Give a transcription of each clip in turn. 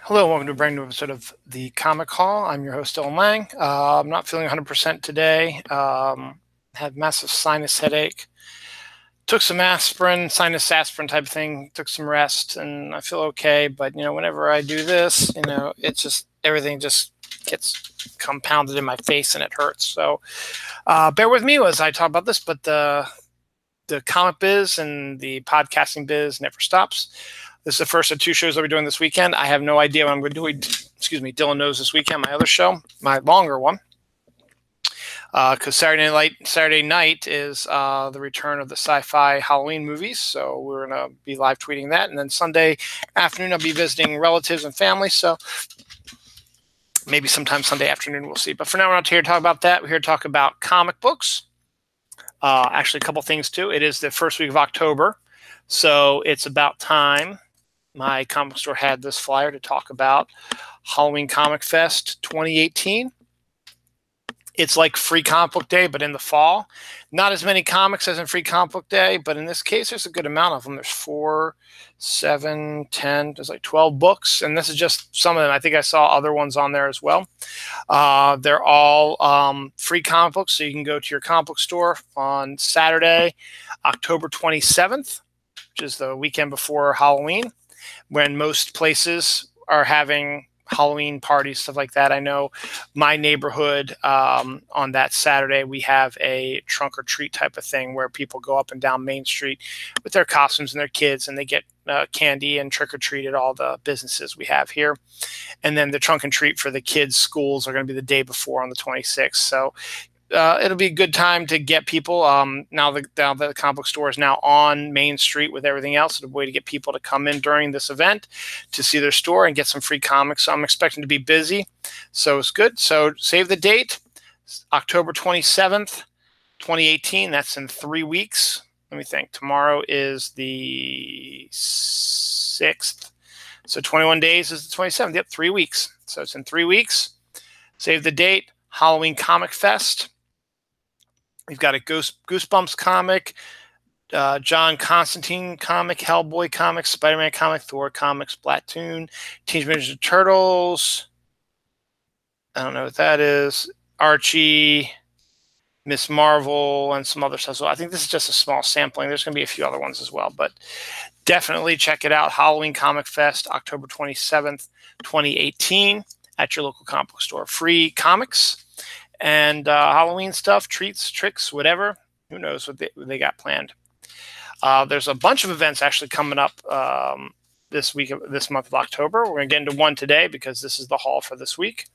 Hello, welcome to a brand new episode of the Comic Call. I'm your host, Dylan Lang. I'm not feeling 100% today. Had massive sinus headache. Took some aspirin, sinus aspirin type of thing. Took some rest, and I feel okay. But whenever I do this, it's just everything just gets compounded in my face and it hurts. So bear with me as I talk about this. But the comic biz and the podcasting biz never stops. This is the first of two shows that we're doing this weekend. I have no idea what I'm going to do. Excuse me, Dylan knows this weekend, my other show, my longer one. Because Saturday night is the return of the sci-fi Halloween movies. So we're going to be live tweeting that. And then Sunday afternoon, I'll be visiting relatives and family. So maybe sometime Sunday afternoon, we'll see. But for now, we're not here to talk about that. We're here to talk about comic books. Actually, a couple things, too. It is the first week of October. So it's about time. My comic store had this flyer to talk about Halloween Comic Fest 2018. It's like Free Comic Book Day, but in the fall. Not as many comics as in Free Comic Book Day, but in this case, there's a good amount of them. There's 4, 7, 10, there's like 12 books, and this is just some of them. I think I saw other ones on there as well. They're all free comic books, so you can go to your comic book store on Saturday, October 27th, which is the weekend before Halloween, when most places are having Halloween parties, stuff like that. I know my neighborhood on that Saturday, we have a trunk or treat type of thing where people go up and down Main Street with their costumes and their kids, and they get candy and trick or treat at all the businesses we have here. And then the trunk and treat for the kids' schools are going to be the day before on the 26th. So it'll be a good time to get people. Now the comic book store is now on Main Street with everything else. It's a way to get people to come in during this event to see their store and get some free comics. So I'm expecting to be busy. So it's good. So save the date, October 27th, 2018. That's in 3 weeks. Let me think. Tomorrow is the 6th. So 21 days is the 27th. Yep, 3 weeks. So it's in 3 weeks. Save the date, Halloween Comic Fest. We've got a Goosebumps comic, John Constantine comic, Hellboy comic, Spider-Man comic, Thor comics, Splatoon, Teenage Mutant Ninja Turtles. I don't know what that is. Archie, Miss Marvel, and some other stuff. So I think this is just a small sampling. There's going to be a few other ones as well, but definitely check it out. Halloween Comic Fest, October 27th, 2018 at your local comic book store. Free comics and Halloween stuff, treats, tricks, whatever. Who knows what they got planned. There's a bunch of events actually coming up this month of October. We're going to get into one today because this is the haul for this week.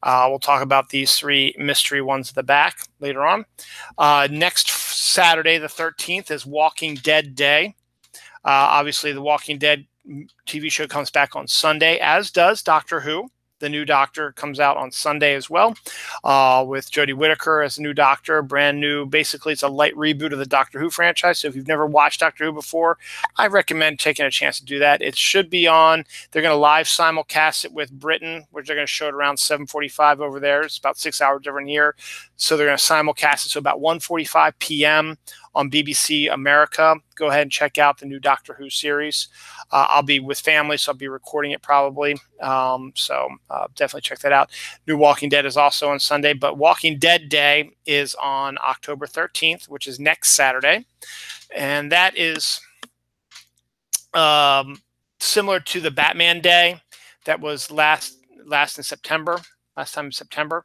We'll talk about these 3 mystery ones at the back later on. Next Saturday, the 13th, is Walking Dead Day. Obviously, the Walking Dead TV show comes back on Sunday, as does Doctor Who. The new Doctor comes out on Sunday as well, with Jodie Whittaker as the new Doctor, brand new. Basically, it's a light reboot of the Doctor Who franchise. So if you've never watched Doctor Who before, I recommend taking a chance to do that. It should be on. They're going to live simulcast it with Britain, which they're going to show it around 7:45 over there. It's about 6 hours different here. So they're going to simulcast it. So about 1:45 p.m. on BBC America. Go ahead and check out the new Doctor Who series. I'll be with family, so I'll be recording it probably. So definitely check that out. New Walking Dead is also on Sunday, but Walking Dead Day is on October 13th, which is next Saturday. And that is similar to the Batman Day that was last in September, last time in September.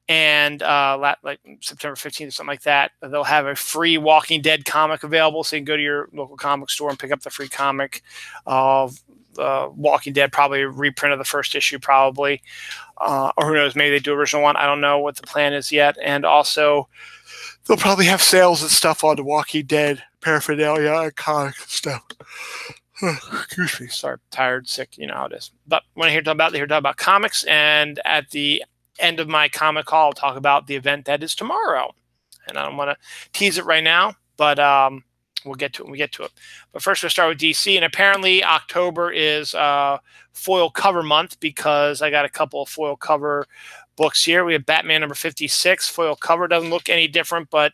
And like September 15th or something like that, they'll have a free Walking Dead comic available. So you can go to your local comic store and pick up the free comic of Walking Dead, probably a reprint of the first issue, probably. Or who knows, maybe they do original one. I don't know what the plan is yet. And also, they'll probably have sales and stuff on the Walking Dead paraphernalia and comic stuff. Excuse me. Sorry, tired, sick, you know how it is. But when I hear talk about comics, and at the end of my comic call, I'll talk about the event that is tomorrow. And I don't want to tease it right now, but we'll get to it when we get to it. But first, we'll start with DC. And apparently, October is foil cover month because I got a couple of foil cover books here. We have Batman number 56. Foil cover doesn't look any different, but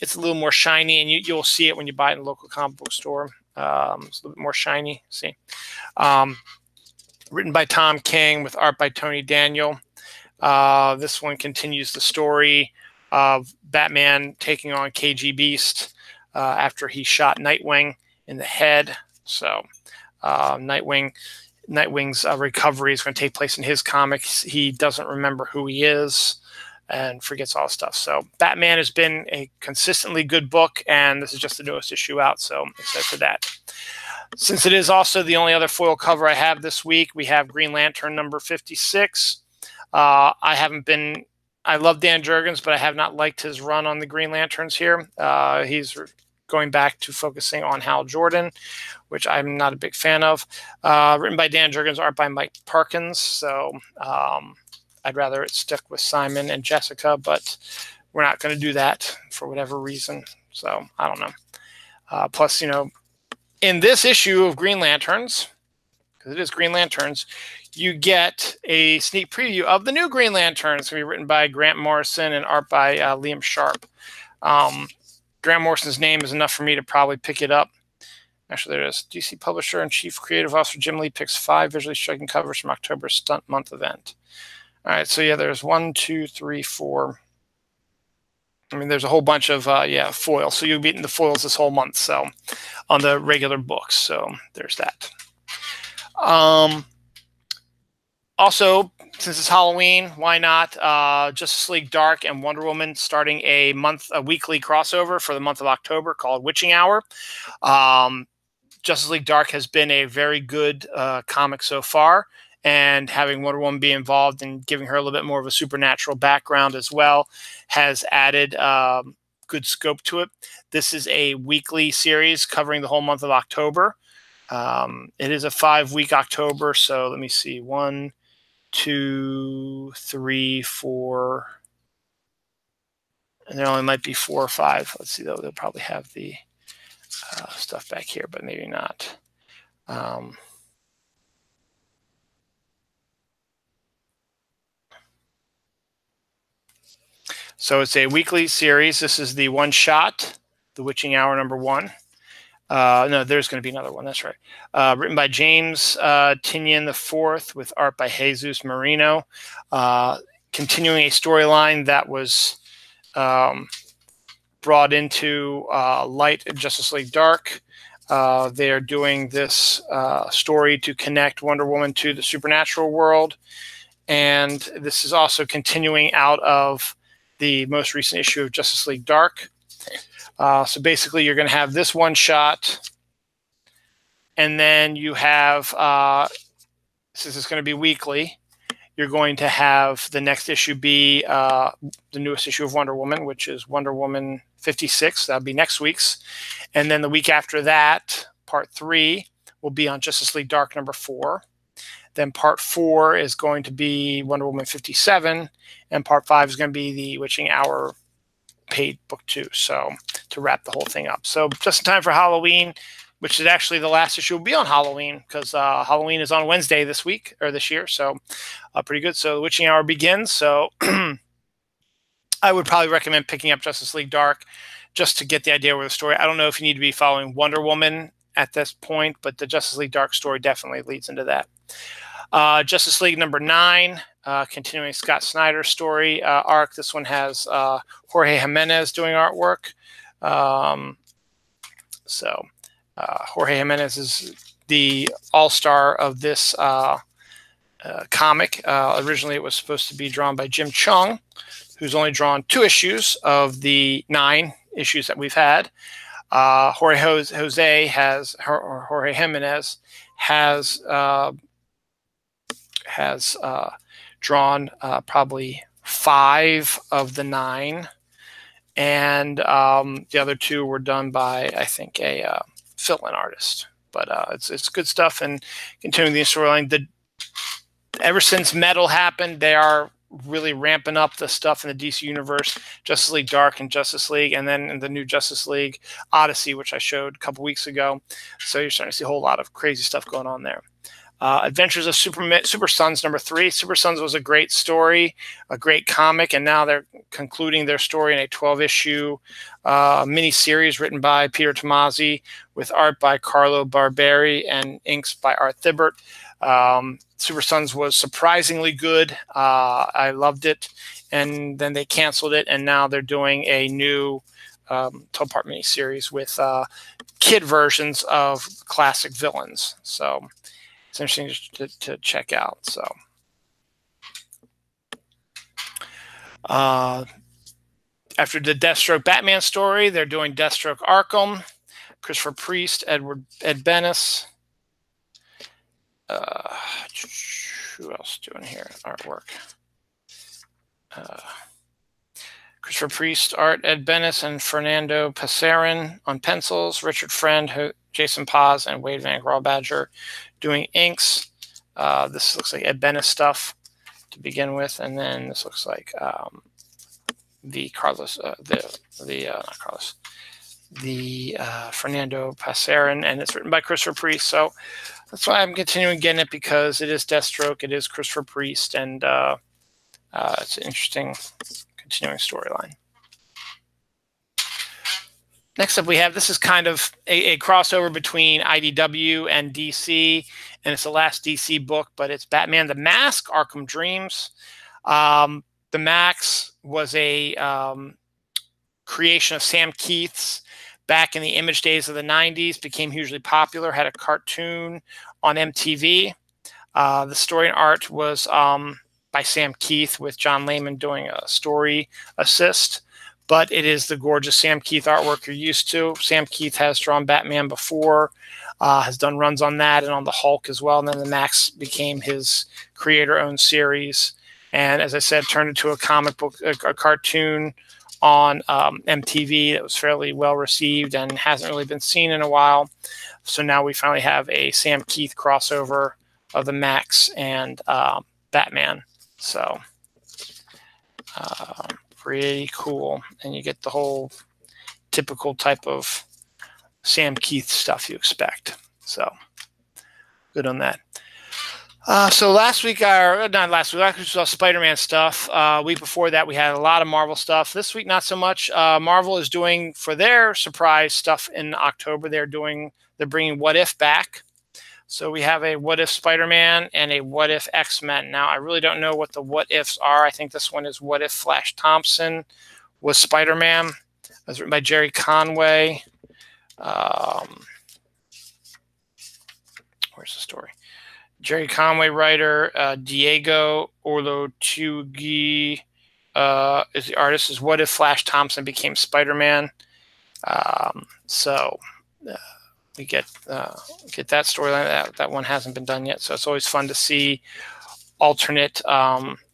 it's a little more shiny, and you'll see it when you buy it in a local comic book store. It's a little bit more shiny. See. written by Tom King with art by Tony Daniel. This one continues the story of Batman taking on KG Beast after he shot Nightwing in the head. So Nightwing's recovery is going to take place in his comics. He doesn't remember who he is and forgets all stuff. So Batman has been a consistently good book, and this is just the newest issue out, so excited for that. Since it is also the only other foil cover I have this week, we have Green Lantern number 56. I love Dan Jurgens, but I have not liked his run on the Green Lanterns here. He's going back to focusing on Hal Jordan, which I'm not a big fan of. Written by Dan Jurgens, art by Mike Parkins. So I'd rather it stick with Simon and Jessica, but we're not going to do that for whatever reason. So I don't know. Plus, in this issue of Green Lanterns, because it is Green Lanterns, you get a sneak preview of the new Green Lantern. It's going to be written by Grant Morrison and art by Liam Sharp. Grant Morrison's name is enough for me to probably pick it up. Actually, there it is. DC Publisher and Chief Creative Officer Jim Lee picks 5 visually striking covers from October's Stunt Month event. All right, so yeah, there's 1, 2, 3, 4. I mean, there's a whole bunch of foil. So you'll be getting the foils this whole month. So on the regular books. So there's that. Also, since it's Halloween, why not Justice League Dark and Wonder Woman starting a weekly crossover for the month of October called Witching Hour. Justice League Dark has been a very good comic so far, and having Wonder Woman be involved and giving her a little bit more of a supernatural background as well has added good scope to it. This is a weekly series covering the whole month of October. It is a 5-week October, so let me see. 1, 2, 3, 4, and there only might be 4 or 5. Let's see, though. They'll probably have the stuff back here, but maybe not. So it's a weekly series. This is the one shot, The Witching Hour number 1. No, there's going to be another one. That's right. Written by James Tinian IV with art by Jesus Marino. Continuing a storyline that was brought into light in Justice League Dark. They are doing this story to connect Wonder Woman to the supernatural world. And this is also continuing out of the most recent issue of Justice League Dark. So basically, you're going to have this one shot, and then you have, since it's going to be weekly, you're going to have the next issue be the newest issue of Wonder Woman, which is Wonder Woman 56. That'll be next week's. And then the week after that, part 3, will be on Justice League Dark number 4. Then part 4 is going to be Wonder Woman 57, and part 5 is going to be the Witching Hour paid book 2. So to wrap the whole thing up. So just in time for Halloween, which is actually the last issue will be on Halloween, because Halloween is on Wednesday this week or this year. So pretty good. So the Witching Hour begins. So I would probably recommend picking up Justice League Dark just to get the idea where the story. I don't know if you need to be following Wonder Woman at this point, but the Justice League Dark story definitely leads into that. Justice League number 9, continuing Scott Snyder's story arc. This one has Jorge Jimenez doing artwork. Jorge Jimenez is the all-star of this comic. Originally, it was supposed to be drawn by Jim Chung, who's only drawn 2 issues of the 9 issues that we've had. Jorge Jimenez has drawn probably 5 of the 9, and the other 2 were done by, I think, a fill-in artist. But it's good stuff, and continuing the storyline. Ever since Metal happened, they are really ramping up the stuff in the DC universe, Justice League Dark and Justice League, and then in the new Justice League Odyssey, which I showed a couple weeks ago. So you're starting to see a whole lot of crazy stuff going on there. Adventures of Super Sons #3. Super Sons was a great story, a great comic, and now they're concluding their story in a 12-issue mini-series written by Peter Tomasi with art by Carlo Barberi and inks by Art Thibault. Super Sons was surprisingly good. I loved it, and then they canceled it, and now they're doing a new 12-part mini-series with kid versions of classic villains. So it's interesting to check out. So, after the Deathstroke Batman story, they're doing Deathstroke Arkham. Christopher Priest, Ed Benes. Who else doing here? Artwork. Christopher Priest art, Ed Benes and Fernando Passarin on pencils. Richard Friend, Jason Paz, and Wade Van Grawbadger doing inks. This looks like Ed Benes stuff to begin with, and then this looks like the Fernando Passarin, and it's written by Christopher Priest. So that's why I'm continuing getting it, because it is Deathstroke, it is Christopher Priest, and it's an interesting continuing storyline. Next up, we have, this is kind of a crossover between IDW and DC, and it's the last DC book, but it's Batman the Mask, Arkham Dreams. The Mask was a creation of Sam Keith's back in the Image days of the 90s, became hugely popular, had a cartoon on MTV. The story and art was by Sam Keith, with John Layman doing a story assist. But it is the gorgeous Sam Keith artwork you're used to. Sam Keith has drawn Batman before, has done runs on that and on the Hulk as well. And then the Max became his creator-owned series. And as I said, turned into a comic book, a cartoon on MTV that was fairly well received and hasn't really been seen in a while. So now we finally have a Sam Keith crossover of the Max and Batman. So pretty cool, and you get the whole typical type of Sam Keith stuff you expect. So good on that. So last week we saw Spider-Man stuff. Week before that we had a lot of Marvel stuff. This week not so much. Marvel is doing, for their surprise stuff in October, they're bringing What If back. So we have a What If Spider-Man and a What If X-Men. Now, I really don't know what the what ifs are. I think this one is What If Flash Thompson was Spider-Man. It was written by Jerry Conway. Where's the story? Jerry Conway writer, Diego Orlotugi is the artist. Is What If Flash Thompson became Spider-Man? We get that storyline. That one hasn't been done yet, so it's always fun to see alternate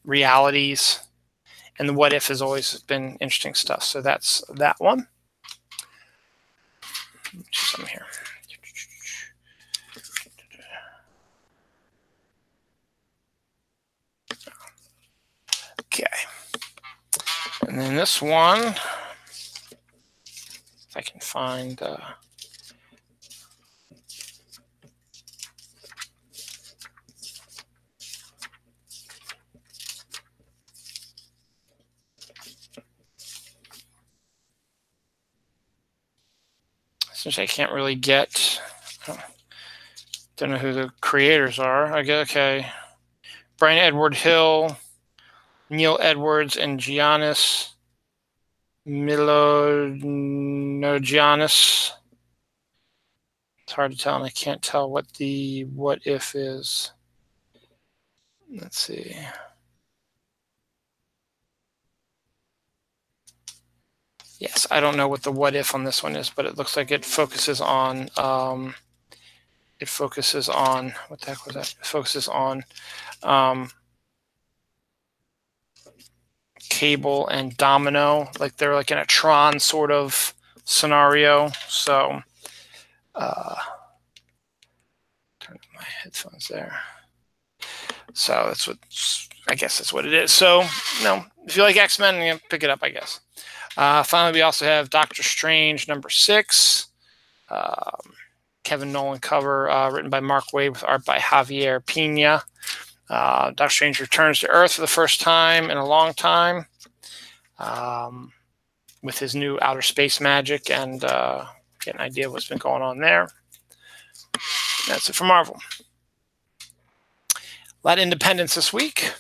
realities, and the what if has always been interesting stuff. So that's that one. Some here. Okay, and then this one, if I can find. Since I can't really get, don't know who the creators are. I get, okay, Brian Edward Hill, Neil Edwards, and Giannis Milogiannis. It's hard to tell, and I can't tell what the what if is. Let's see. Yes, I don't know what the what if on this one is, but it looks like it focuses on what the heck was that? It focuses on Cable and Domino, like they're like in a Tron sort of scenario. So turn my headphones there. So that's what, I guess that's what it is. So if you like X-Men, pick it up, I guess. Finally, we also have Doctor Strange #6. Kevin Nolan cover, written by Mark Waid with art by Javier Pina. Doctor Strange returns to Earth for the first time in a long time, with his new outer space magic, and get an idea of what's been going on there. That's it for Marvel. A lot of independents this week.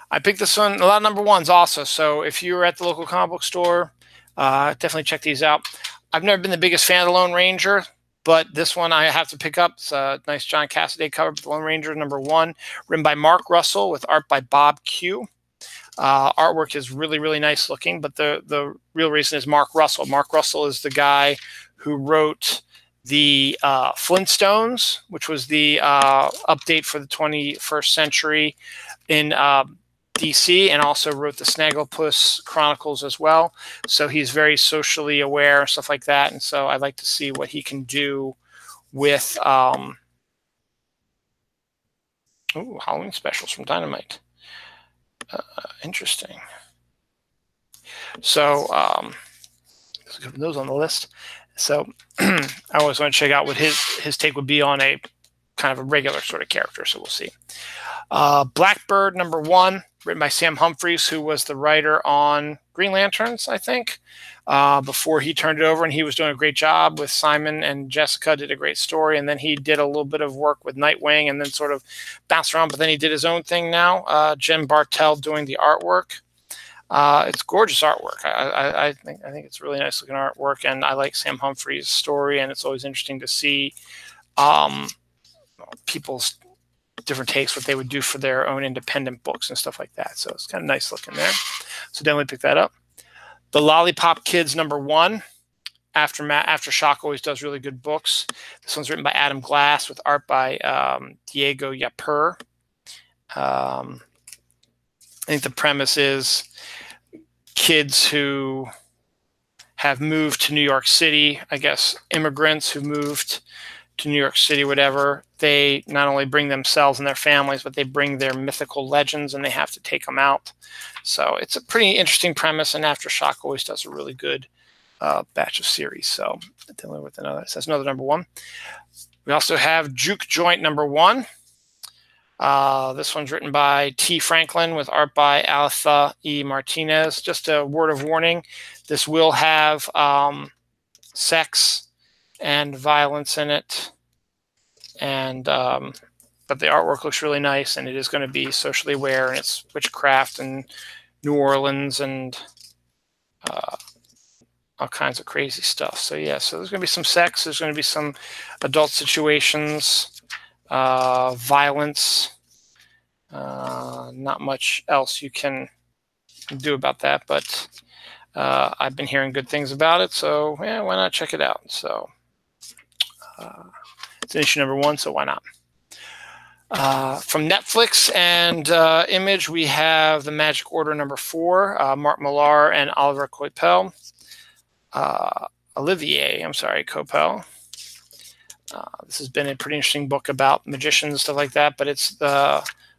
I picked this one, a lot of number ones also. So if you were at the local comic book store, definitely check these out. I've never been the biggest fan of the Lone Ranger, but this one I have to pick up. It's a nice John Cassaday cover, The Lone Ranger #1, written by Mark Russell with art by Bob Q. Artwork is really, really nice looking, but the real reason is Mark Russell. Mark Russell is the guy who wrote the Flintstones, which was the update for the 21st century in DC, and also wrote the Snagglepuss Chronicles as well. So he's very socially aware and stuff like that. And so I'd like to see what he can do with Halloween specials from Dynamite. Interesting. So let's put those on the list. So I always want to check out what his take would be on a kind of a regular sort of character. So we'll see. Blackbird #1, written by Sam Humphries, who was the writer on Green Lanterns, I think, before he turned it over, and he was doing a great job with Simon and Jessica, did a great story, and then he did a little bit of work with Nightwing and then sort of bounced around, but then he did his own thing now. Jen Bartel doing the artwork. It's gorgeous artwork. I think it's really nice looking artwork, and I like Sam Humphries' story, and it's always interesting to see people's different takes, what they would do for their own independent books and stuff like that. So it's kind of nice looking there. So definitely pick that up. The Lollipop Kids #1. Aftershock always does really good books. This one's written by Adam Glass with art by Diego Yapur. I think the premise is kids who have moved to New York City, I guess immigrants who moved to New York City, whatever, they not only bring themselves and their families, but they bring their mythical legends, and they have to take them out. So it's a pretty interesting premise, and Aftershock always does a really good batch of series. So dealing with another, so that's another #1. We also have Juke Joint #1. This one's written by T. Franklin with art by Aletha E. Martinez. Just a word of warning, this will have sex and violence in it, and but the artwork looks really nice, and it is going to be socially aware, and it's witchcraft and New Orleans and all kinds of crazy stuff. So yeah, so there's going to be some sex, there's going to be some adult situations, violence, not much else you can do about that, but I've been hearing good things about it, so yeah, why not check it out? So it's an issue #1, so why not? From Netflix and Image, we have The Magic Order #4, Mark Millar and Oliver Coipel. Coipel. This has been a pretty interesting book about magicians and stuff like that, but it's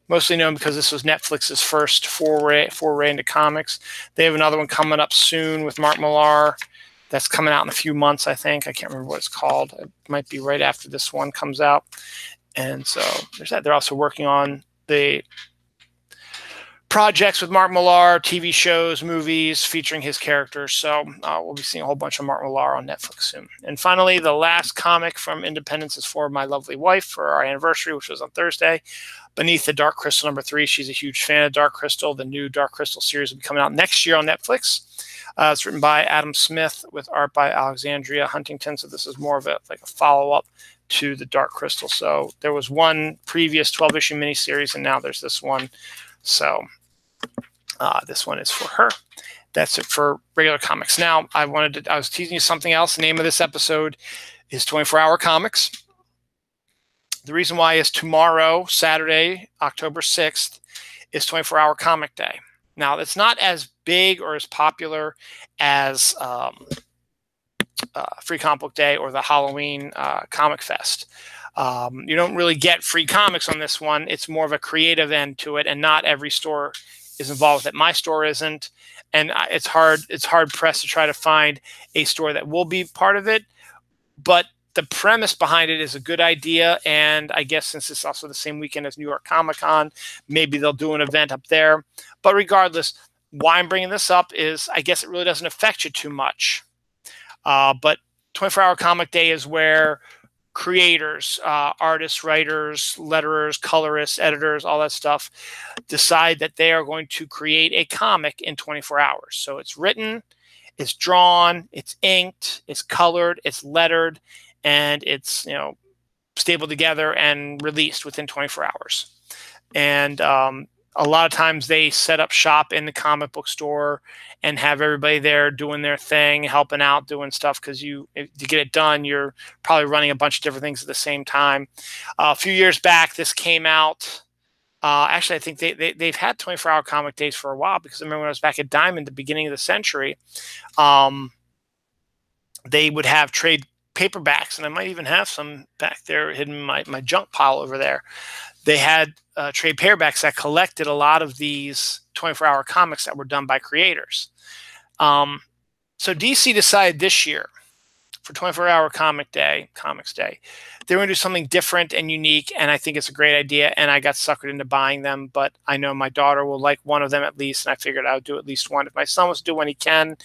mostly known because this was Netflix's first foray into comics. They have another one coming up soon with Mark Millar. That's coming out in a few months, I think. I can't remember what it's called. It might be right after this one comes out. And so there's that. They're also working on the projects with Mark Millar, TV shows, movies featuring his characters. So we'll be seeing a whole bunch of Mark Millar on Netflix soon. And finally, the last comic from Independence is for my lovely wife for our anniversary, which was on Thursday. Beneath the Dark Crystal #3. She's a huge fan of Dark Crystal. The new Dark Crystal series will be coming out next year on Netflix. It's written by Adam Smith with art by Alexandria Huntington. So this is more of a follow-up to the Dark Crystal. So there was one previous 12-issue miniseries, and now there's this one. So this one is for her. That's it for regular comics. Now, I was teasing you something else. The name of this episode is 24-Hour Comics. The reason why is tomorrow, Saturday, October 6th, is 24-Hour Comic Day. Now, it's not as big or as popular as Free Comic Book Day or the Halloween Comic Fest. You don't really get free comics on this one. It's more of a creative end to it, and not every store is involved with it. My store isn't, and it's hard pressed to try to find a store that will be part of it. But the premise behind it is a good idea, and I guess since it's also the same weekend as New York Comic Con, maybe they'll do an event up there. But regardless, why I'm bringing this up is I guess it really doesn't affect you too much. But 24-hour comic day is where creators, artists, writers, letterers, colorists, editors, all that stuff, decide that they are going to create a comic in 24 hours. So it's written, it's drawn, it's inked, it's colored, it's lettered, and it's stapled together and released within 24 hours. And a lot of times they set up shop in the comic book store and have everybody there doing their thing, helping out, doing stuff, because to get it done, you're probably running a bunch of different things at the same time. A few years back, this came out. Actually, I think they've had 24-hour comic days for a while, because I remember when I was back at Diamond at the beginning of the century, they would have trade paperbacks, and I might even have some back there hidden in my junk pile over there. They had trade paperbacks that collected a lot of these 24-hour comics that were done by creators. So DC decided this year for 24-hour Comics Day, they're going to do something different and unique, and I think it's a great idea, and I got suckered into buying them, but I know my daughter will like one of them at least, and I figured I would do at least one. If my son wants to do one, he can,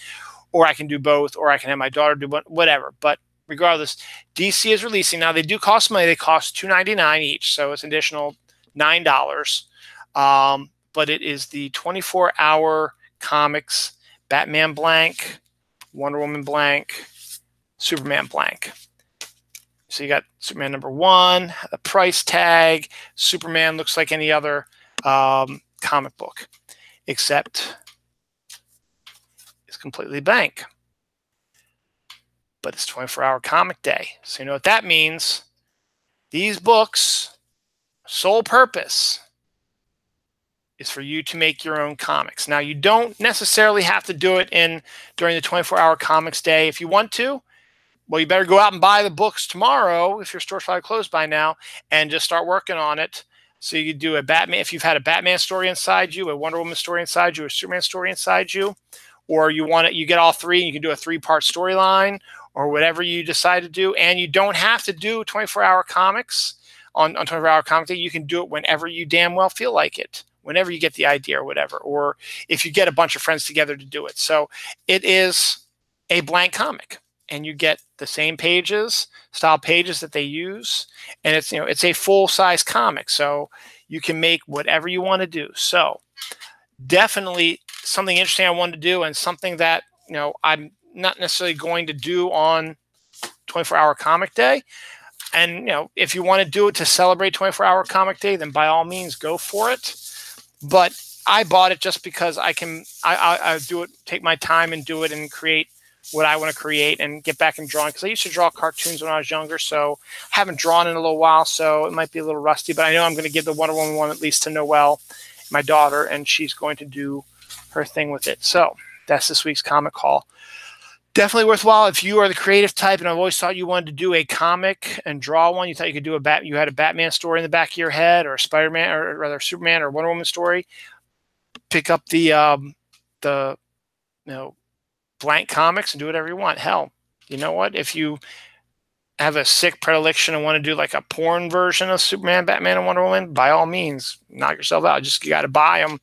or I can do both, or I can have my daughter do one, whatever. But regardless, DC is releasing. Now, they do cost money. They cost $2.99 each, so it's an additional $9. But it is the 24-hour comics, Batman blank, Wonder Woman blank, Superman blank. So you got Superman #1, a price tag. Superman looks like any other comic book, except it's completely blank. But it's 24-hour comic day. So you know what that means. These books, sole purpose is for you to make your own comics. Now, you don't necessarily have to do it during the 24-hour comics day. If you want to, well, you better go out and buy the books tomorrow, if your store's probably closed by now, and just start working on it. So you could do a Batman, if you've had a Batman story inside you, a Wonder Woman story inside you, a Superman story inside you, or you want it, you get all three, and you can do a 3-part storyline, or whatever you decide to do. And you don't have to do 24-hour comics on 24-hour comic day. You can do it whenever you damn well feel like it, whenever you get the idea or whatever, or if you get a bunch of friends together to do it. So it is a blank comic, and you get the same style pages that they use, and it's a full-size comic, so you can make whatever you want to do. So definitely something interesting I wanted to do, and something that I'm not necessarily going to do on 24-hour comic day. And if you want to do it to celebrate 24-hour comic day, then by all means go for it. But I bought it just because I do it, take my time and do it, and create what I want to create and get back in drawing, because I used to draw cartoons when I was younger, so I haven't drawn in a little while, so it might be a little rusty, but I know I'm going to give the Wonder Woman one at least to Noelle, my daughter, and she's going to do her thing with it. So that's this week's comic haul. Definitely worthwhile if you are the creative type, and I've always thought you wanted to do a comic and draw one. You thought you could do you had a Batman story in the back of your head, or a Spider-Man, or rather Superman or Wonder Woman story. Pick up the blank comics and do whatever you want. Hell, you know what? If you have a sick predilection and want to do like a porn version of Superman, Batman, and Wonder Woman, by all means, knock yourself out. You got to buy them.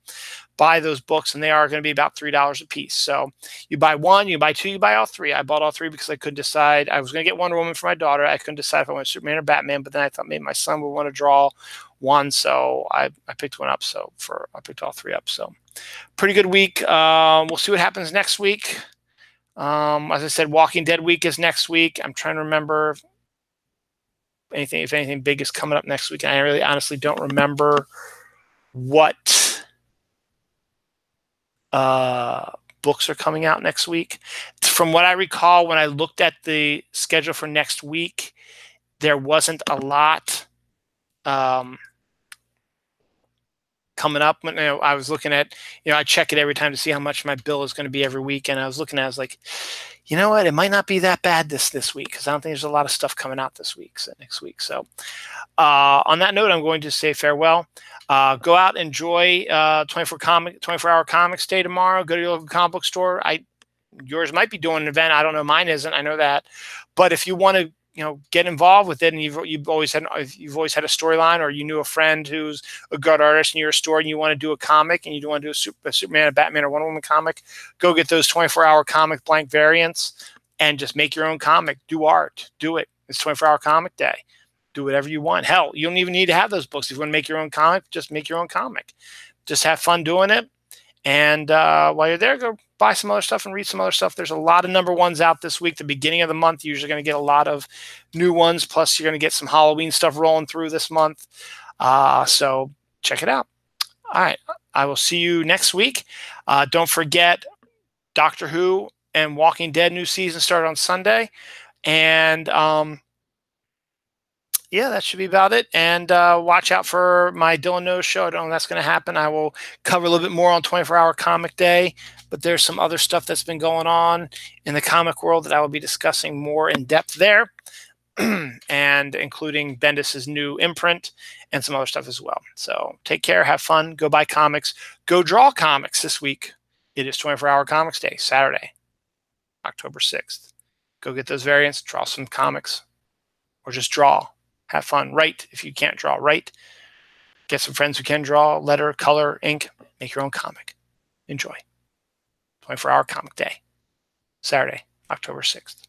Buy those books, and they are going to be about $3 a piece. So you buy one, you buy two, you buy all three. I bought all three because I couldn't decide. I was going to get Wonder Woman for my daughter. I couldn't decide if I wanted Superman or Batman, but then I thought maybe my son would want to draw one, so I picked one up. I picked all three up. So pretty good week. We'll see what happens next week. As I said, Walking Dead week is next week. I'm trying to remember if anything big is coming up next week. And I really honestly don't remember what books are coming out next week. From what I recall, when I looked at the schedule for next week, there wasn't a lot coming up. When I was looking at, I check it every time to see how much my bill is going to be every week, and I was looking at it, I was like, you know what, it might not be that bad this week, because I don't think there's a lot of stuff coming out next week. So on that note, I'm going to say farewell. Go out, enjoy 24-hour comics day tomorrow. Go to your local comic book store. Yours might be doing an event. I don't know. Mine isn't. I know that. But if you want to get involved with it, and you've always had a storyline, or you knew a friend who's a good artist in your store, and you want to do a comic, and you want to do a Superman, a Batman, or Wonder Woman comic, go get those 24-hour comic blank variants and just make your own comic. Do art. Do it. It's 24-hour comic day. Do whatever you want. Hell, you don't even need to have those books. If you want to make your own comic, just make your own comic. Just have fun doing it. And while you're there, go buy some other stuff and read some other stuff. There's a lot of #1s out this week. The beginning of the month, you're usually going to get a lot of new ones. Plus, you're going to get some Halloween stuff rolling through this month. So check it out. All right. I will see you next week. Don't forget, Doctor Who and Walking Dead new season started on Sunday. And yeah, that should be about it. And watch out for my Dylan Knows show. I don't know when that's going to happen. I will cover a little bit more on 24-hour comic day, but there's some other stuff that's been going on in the comic world that I will be discussing more in depth there, and including Bendis's new imprint and some other stuff as well. So take care, have fun, go buy comics, go draw comics this week. It is 24-hour comics day, Saturday, October 6th. Go get those variants, draw some comics, or just draw. Have fun. Write if you can't draw. Write. Get some friends who can draw, letter, color, ink. Make your own comic. Enjoy. 24-hour comic day. Saturday, October 6th.